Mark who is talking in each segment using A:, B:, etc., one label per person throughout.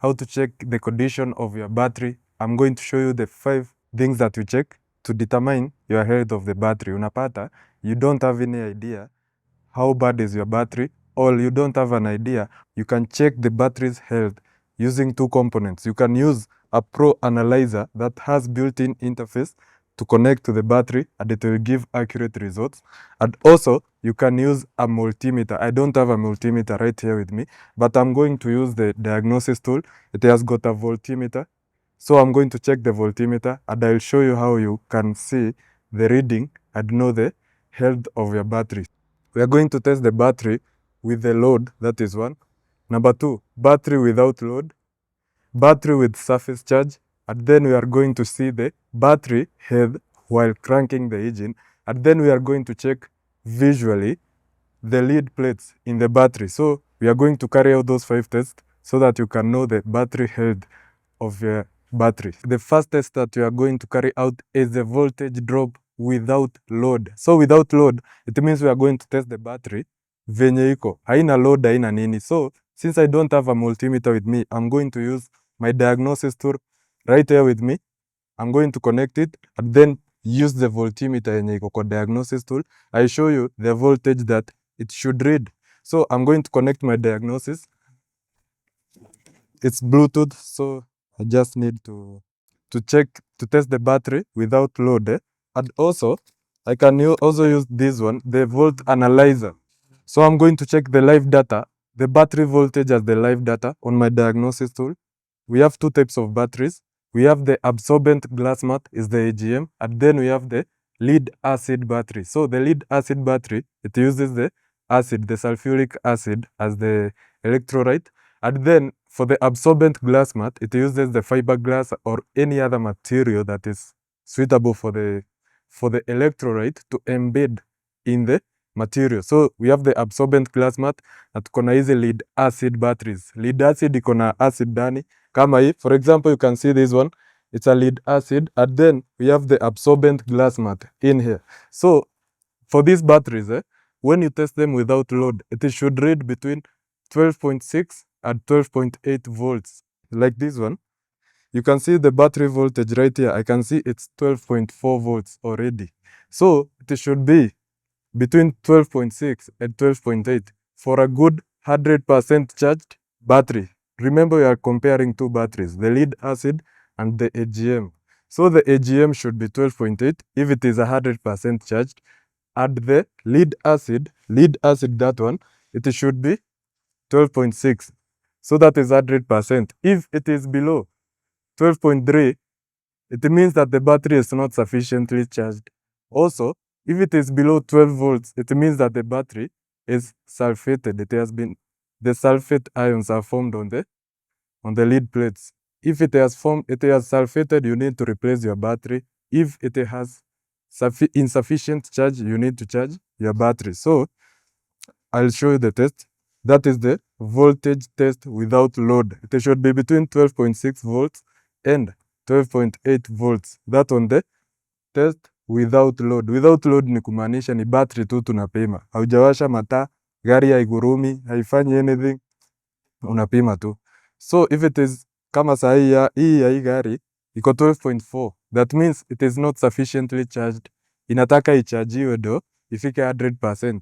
A: how to check the condition of your battery. I'm going to show you the 5 things that you check to determine your health of the battery. Unapata, you don't have any idea how bad is your battery, or you don't have an idea. You can check the battery's health using 2 components. You can use a Pro Analyzer that has built-in interface to connect to the battery, and it will give accurate results. And also, you can use a multimeter. I don't have a multimeter right here with me, but I'm going to use the diagnosis tool. It has got a voltmeter. So I'm going to check the voltmeter, and I'll show you how you can see the reading and know the health of your battery. We are going to test the battery with the load, that is 1. Number 2, battery without load, battery with surface charge, and then we are going to see the battery health while cranking the engine, and then we are going to check visually the lead plates in the battery. So we are going to carry out those 5 tests so that you can know the battery health of your battery. The first test that you are going to carry out is the voltage drop without load. So without load, it means we are going to test the battery venye iko, haina load, haina nini. So since I don't have a multimeter with me, I'm going to use my diagnosis tool right here with me. I'm going to connect it and then use the voltmeter yenye iko kwa diagnosis tool. I show you the voltage that it should read. So I'm going to connect my diagnosis. It's Bluetooth, so I just need to test the battery without load. And also, I can also use this one, the volt analyzer. So I'm going to check the live data, the battery voltage as the live data on my diagnosis tool. We have 2 types of batteries. We have the absorbent glass mat, is the AGM, and then we have the lead acid battery. So the lead acid battery, it uses the acid, the sulfuric acid as the electrolyte. And then for the absorbent glass mat, it uses the fiberglass or any other material that is suitable for the electrolyte to embed in the material. So we have the absorbent glass mat na tuko na hizi lead acid batteries. Lead acid iko na acid ndani kama hii. For example, you can see this one. It's a lead acid, and then we have the absorbent glass mat in here. So for these batteries, when you test them without load, it should read between 12.6 and 12.8 volts. Like this one, you can see the battery voltage right here. I can see it's 12.4 volts already. So it should be between 12.6 and 12.8 for a good 100% charged battery. Remember, we are comparing 2 batteries, the lead acid and the AGM. So the AGM should be 12.8 if it is 100% charged, and the lead acid, that one, it should be 12.6. So that is 100%. If it is below 12.3, it means that the battery is not sufficiently charged. Also, if it is below 12 volts, it means that the battery is sulfated. The sulfate ions are formed on the lead plates. If it has sulfated, you need to replace your battery. If it has insufficient charge, you need to charge your battery. So I'll show you the test. That is the voltage test without load. It should be between 12.6 volts and 12.8 volts. That on the test without load. Without load ni kumaanisha ni battery tu tunapima. Haujawasha mataa, gari haigurumi, haifanyi anything, unapima tu. So if it is kama saa hii ya hii gari iko 12.4, that means it is not sufficiently charged. Inataka ichargiwe do ifike 100%.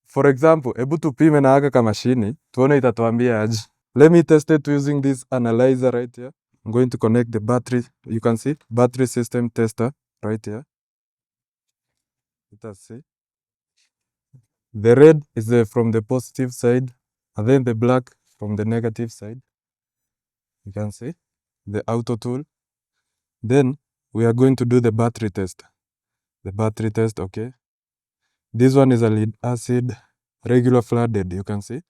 A: For example, hebu tupime na haka kamashini, tuone itatuambia aje. Let me test it using this analyzer right here. I'm going to connect the battery. You can see battery system tester right here. Let us see. The red is from the positive side, and then the black from the negative side. You can see the auto tool. Then we are going to do the battery test. The battery test, okay. This one is a lead acid, regular flooded. You can see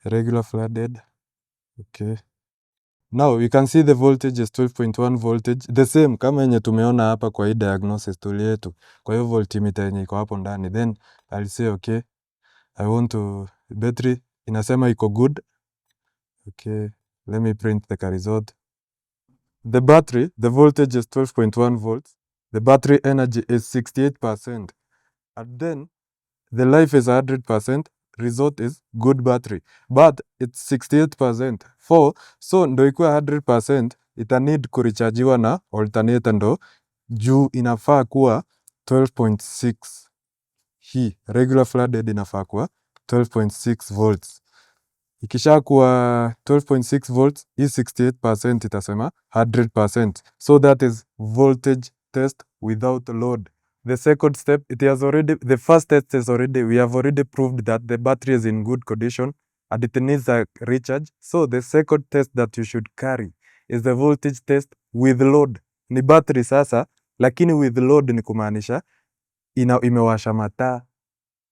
A: regular flooded. Okay. Now you can see the voltage is 12.1 voltage, the same kama yenye tumeona hapa kwa hii diagnosis tool yetu. Kwa hiyo voltmeter yenye iko hapo ndani. Then I'll say okay, I want to battery inasema iko good. Okay, let me print the result. The battery, the voltage is 12.1 volts. The battery energy is 68%. And then the life is 100%. Result is good battery. But it's 68%. 4. So ndo ikuwe 100% ita need kurichargiwa na alternator, ndo juu inafaa kuwa 12.6. Hii regular flooded inafaa kuwa 12.6 volts. Ikisha kuwa 12.6 volts, hii 68% itasema 100%. So that is voltage test without load. The second step, the first test is we have already proved that the battery is in good condition and it needs a recharge. So the second test that you should carry is the voltage test with load. Ni battery sasa, lakini with load ni kumaanisha imewasha mataa,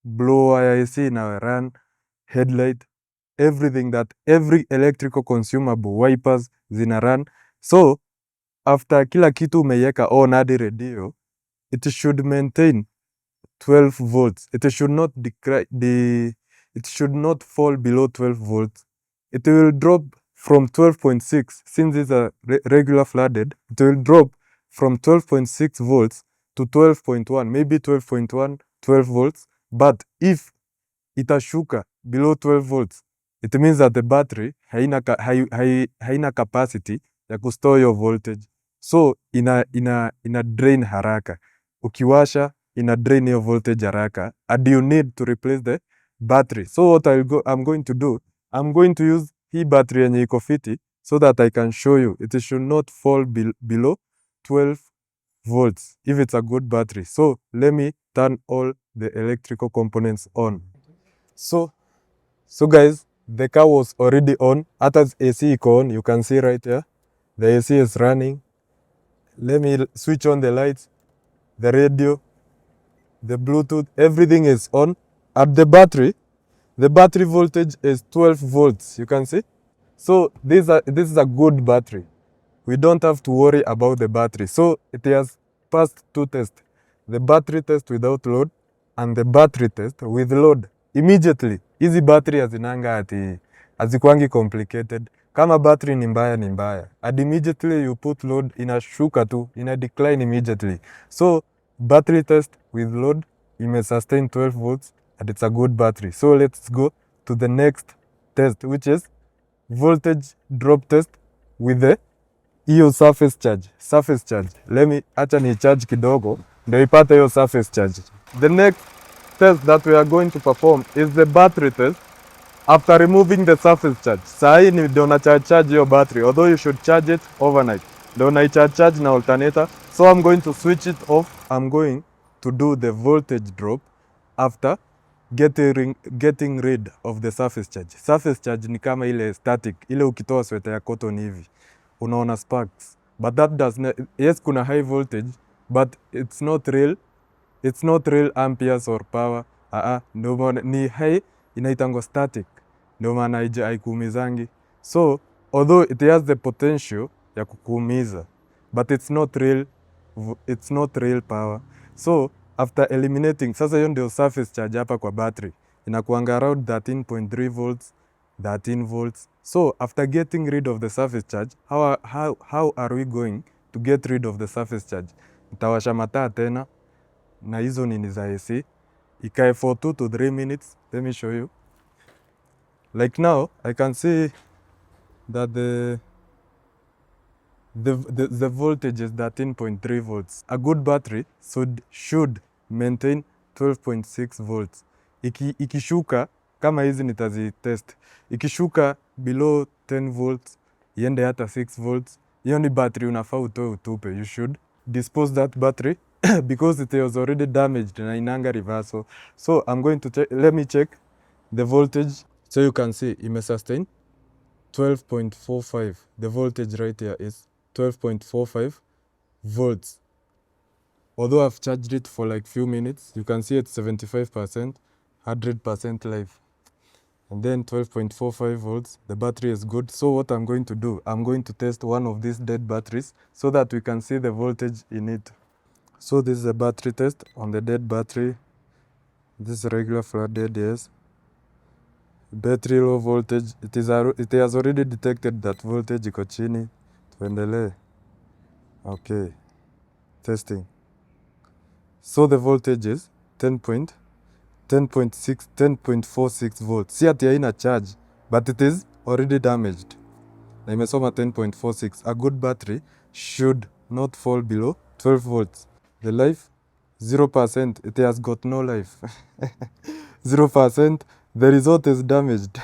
A: blower ya AC ina run, headlight, every electrical consumable, wipers zina run. So after kila kitu umeiweka on hadi radio, it should maintain 12 volts. It should not fall below 12 volts. It will drop from 12.6, since it's a regular flooded, it will drop from 12.6 volts to 12.1, maybe 12.1, 12 volts. But if itashuka below 12 volts, it means that the battery haina capacity ya kustore your voltage. So ina drain haraka. Ukiwasha ina drain your voltage haraka and you need to replace the battery. So what I'm going to do, I'm going to use hii battery yenye iko fiti so that I can show you it should not fall below 12 volts if it's a good battery. So let me turn all the electrical components on. So guys, the car was already on. Hata AC iko on, you can see right here. The AC is running. Let me switch on the lights, the radio, the Bluetooth, everything is on. At the battery voltage is 12 volts, you can see. So this is a good battery. We don't have to worry about the battery. So it has passed two tests, the battery test without load and the battery test with load. Immediately, hizi battery hazinanga ati hazikuangi complicated. Kama battery ni mbaya ni mbaya, and immediately you put load, inashuka tu, ina decline immediately. So battery test with load, ime sustain 12 volts and it's a good battery. So let's go to the next test, which is voltage drop test with the hiyo surface charge. Acha ni charge kidogo ndio ipate hiyo surface charge. The next test that we are going to perform is the battery test after removing the surface charge. Sahi ni ndio na charge hiyo battery, although you should charge it overnight. Ndio na charge na alternator. So I'm going to switch it off. I'm going to do the voltage drop after getting rid of the surface charge. Surface charge ni kama ile static, ile ukitoa sweta ya cotton hivi unaona sparks, but that does not, yes kuna high voltage but it's not real amperes or power. Ndio ni high, inaitango static, ndio maana haikuumizangi. So although it has the potential ya kukuumiza, but it's not real power. So after eliminating, sasa hiyo ndio surface charge hapa kwa battery inakuanga around 13.3 volts, 13 volts. So after getting rid of the surface charge, how are we going to get rid of the surface charge? Nitawasha mataa tena na hizo nini za AC ikae for 2 to 3 minutes. Let me show you. Like now I can see that the voltage is 13.3 volts. A good battery should maintain 12.6 volts. Ikishuka kama hizi nitazitest, ikishuka below 10 volts iende hata 6 volts, hiyo ni battery unafaa utoe utupe. You should dispose that battery because it was already damaged na inanga reversal. So I'm going to let me check the voltage. So you can see ime sustain 12.45. The voltage right here is 12.45 volts. Although I've charged it for like few minutes, you can see it's 75%, 100% live. And then 12.45 volts, the battery is good. So what I'm going to do, I'm going to test one of these dead batteries so that we can see the voltage in it. So this is a battery test on the dead battery. This is regular flooded, yes. Battery low voltage, it has already detected that voltage iko chini. Tuendelee. Okay, testing. So the voltage is 10.46 volts. See ati haina charge, but it is already damaged. na imesoma 10.46. A good battery should not fall below 12 volts. The life 0%, it has got no life. 0%, the result is damaged.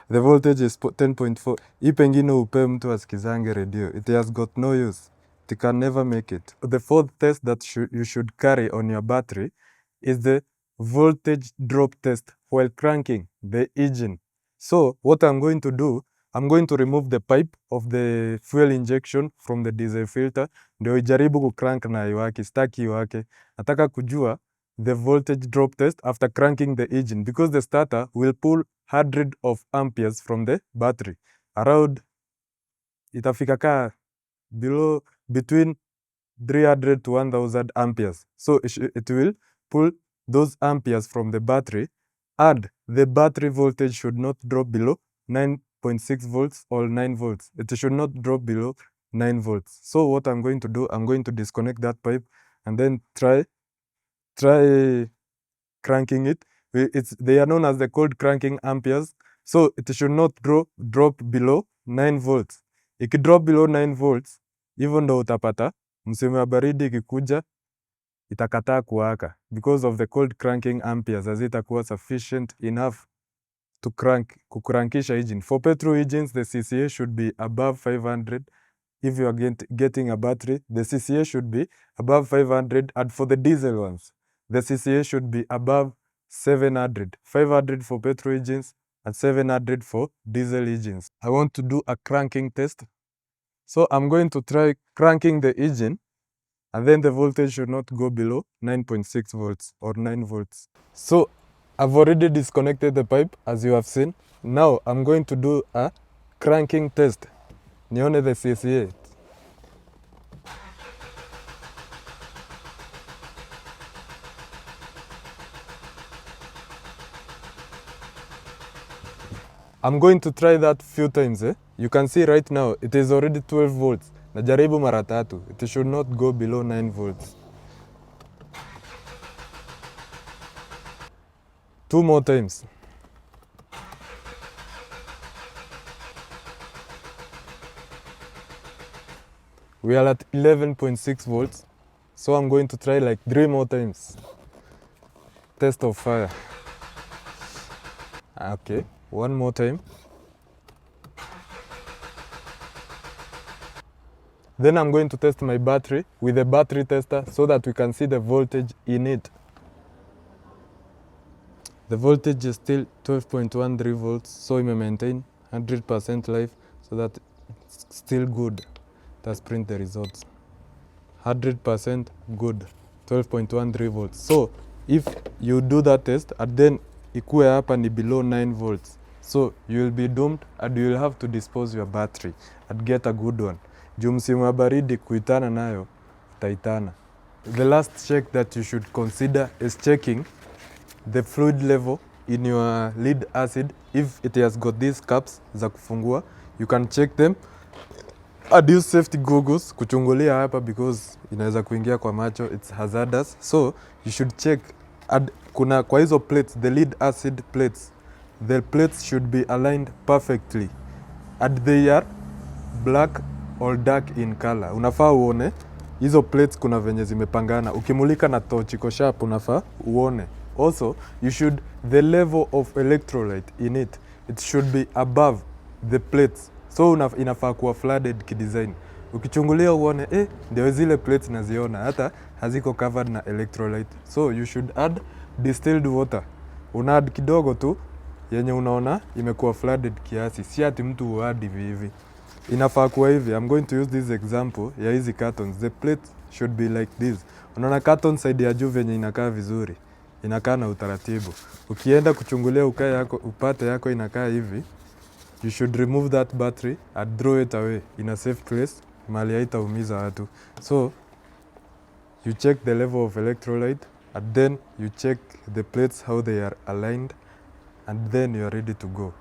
A: The voltage is 10.4. Hii pengine upe mtu asikizange radio. It has got no use. It can never make it. The fourth test that you should carry on your battery is the voltage drop test while cranking the engine. So what I'm going to do, I'm going to remove the pipe of the fuel injection from the diesel filter. Ndio ijaribu kucrank na iwake, staki iwake. Nataka kujua the voltage drop test after cranking the engine, because the starter will pull 100 of amperes from the battery. Around itafika ka below between 300 to 1000 amperes. So it will pull those amperes from the battery, and the battery voltage should not drop below 9.6 volts or 9 volts. It should not drop below 9 volts. So what I'm going to do, I'm going to disconnect that pipe and then try cranking it. They are known as the cold cranking amperes. So it should not drop below 9 volts. Ikidrop below 9 volts, hivyo ndo utapata msimu wa baridi ikikuja itakataa kuwaka, because of the cold cranking amperes hazitakuwa sufficient enough to kucrankisha engine. For petrol engines, the CCA should be above 500. If you are getting a battery, the CCA should be above 500, and for the diesel ones, the CCA should be above 700. 500 for petrol engines and 700 for diesel engines. I want to do a cranking test. So I'm going to try cranking the engine, and then the voltage should not go below 9.6 volts or 9 volts. So I've already disconnected the pipe, as you have seen. Now I'm going to do a cranking test. Nione the CCA. I'm going to try that few times. You can see right now it is already 12 volts. Najaribu mara tatu. It should not go below 9 volts. 2 more times. We are at 11.6 volts. So I'm going to try like 3 more times. Test of fire. Okay, 1 more time. Then I'm going to test my battery with a battery tester so that we can see the voltage in it. The voltage is still 12.13 volts, so we may maintain 100% life, so that it's still good. Let's print the results. 100% good, 12.13 volts. So if you do that test and then ikue hapa ni below 9 volts, so you will be doomed and you will have to dispose your battery and get a good one. Juu msimu wa baridi kuitana nayo utaitana. The last check that you should consider is checking the fluid level in your lead acid. If it has got these caps za kufungua, you can check them and use safety goggles kuchungulia hapa, because inaweza kuingia kwa macho, it's hazardous. So you should check, and kuna kwa hizo plates, the lead acid plates, the plates should be aligned perfectly and they are black or dark in color. Unafaa uone hizo plates kuna venye zimepangana. Ukimulika na torch iko sharp unafaa uone. Also, the level of electrolyte in it, it should be above the plates. So inafaa kuwa flooded kidesign. Ukichungulia uone, ndio zile plates naziona hata haziko covered na electrolyte. So you should add distilled water. Una add kidogo tu yenye unaona imekuwa flooded kiasi. Si ati mtu uadi hivi. Inafaa kuwa hivi. I'm going to use this example ya hizi cartons. The plate should be like this. Unaona carton side ya juu venye inakaa vizuri. Inakaa na utaratibu. Ukienda kuchungulia upate yako inakaa hivi, you should remove that battery and throw it away in a safe place, mahali haitaumiza watu. So you check the level of electrolyte, and then you check the plates how they are aligned, and then you are ready to go.